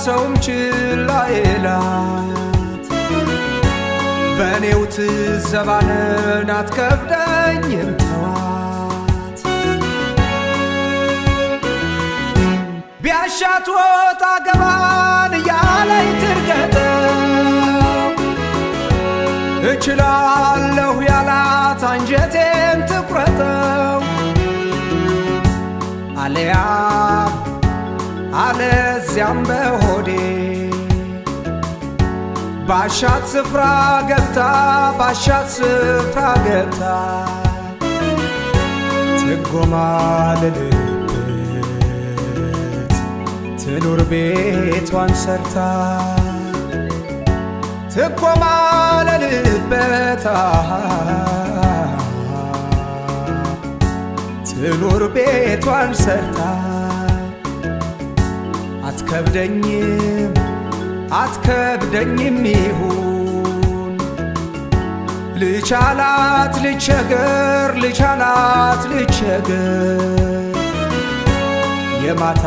ሰውም ችላ ይላት በኔው ትዘባነን አትከብደኝም ተዋት ቢያሻት ወጣ ገባን እያለኝ ትርገጠው እችላለሁ ያላት አንጀቴን ትቁረጠው አለያም አለዚያም በሆዴ ባሻት ስፍራ ገብታ ትጎማ ልልበት ትኑር ቤቷን ሰርታ ትጎማ ልልበት ትኑር ቤቷን ሰርታ አትከብደኝም ይሁን ልቻላት ልቸገር የማታ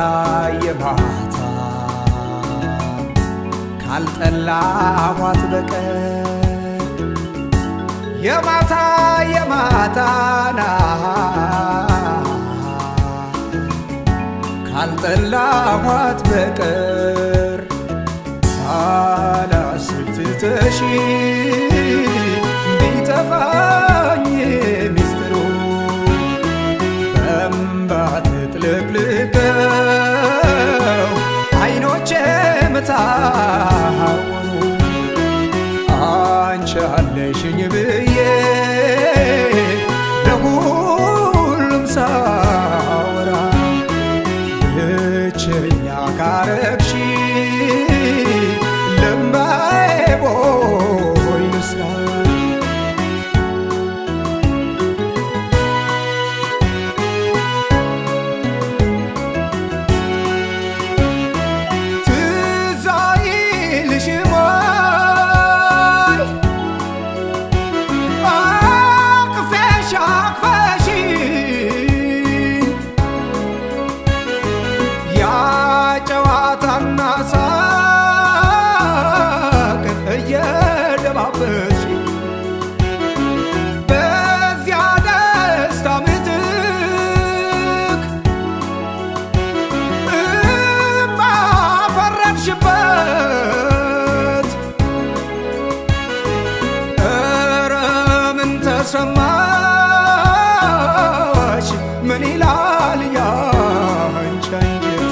ካልጠላኋት በቀር የማታና ካልጠላኋት በቀር ሳላስብ ትተሽ ቢጠፋኝ ሚስጥሩ በእምባ ተጥለቅልቀው አይኖቼ ምታወሩ አንቺ አለሽኝ ብዬ ለሁሉም ሳወራ ብቸኛ ካረግሽ ልምባዬ ቦይ ልስራ ትዝ አይልሽም ወይ አቅፈሽ ያ ጨዋታና ሳቅ እየደባበሽ በዚያ ደስታ ምትክ እምባ ፈረድሽበት ኧረ ምን ተሰማሽ ምን ይላል ያንቺ አንጀት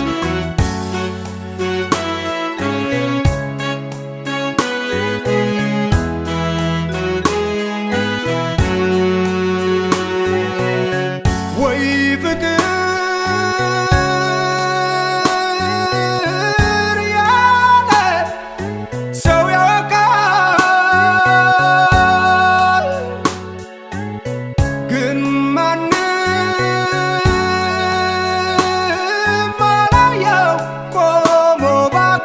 ወይ ፍቅር ያለ ሰው ያውቃል ግን ማንም አላየው ቆሞ በአካል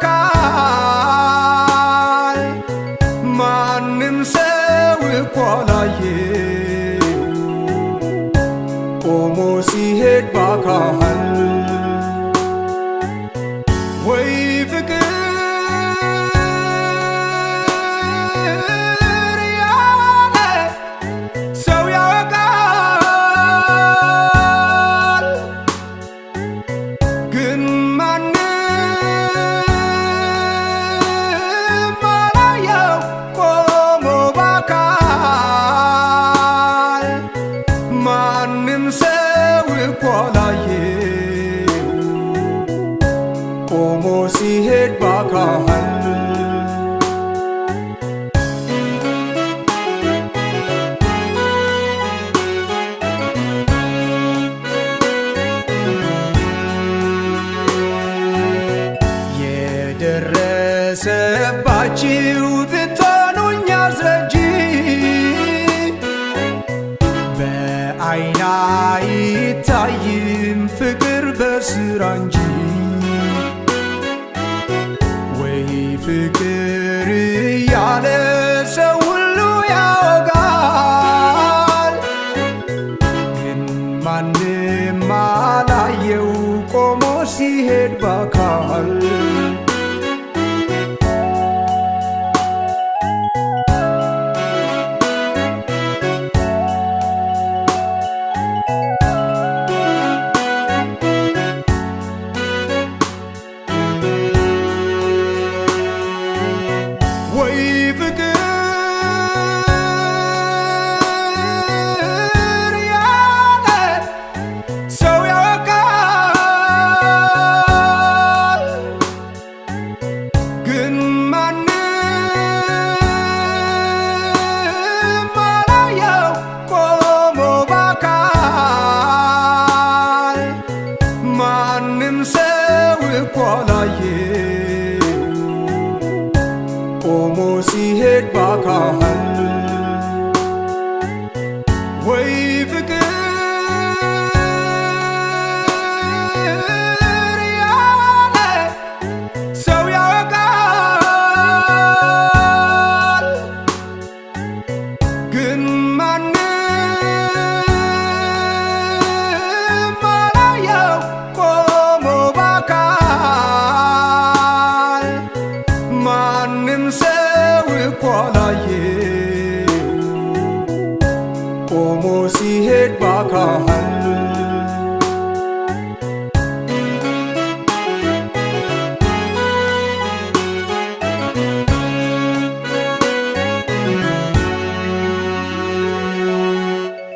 ማንም ሰው እኮ አላየው ቆሞ ሲሄድ በአካል ወይ ፍቅር ያለ ሰው ያውቃል ግን ማንም አላየው ቆሞ በአካል ማንም ሰው እኮ አላየው ቆሞ ሲሄድ በአካል የደረሰባችሁ ብትሆኑኝ አስረጂ በዓይን አይታይም ፍቅር በስራ እንጂ ወይ ፍቅር እያለ ሰው ሁሉ ያወጋል ግን ማንም አላየው ቆሞ ሲሄድ በአካል አካል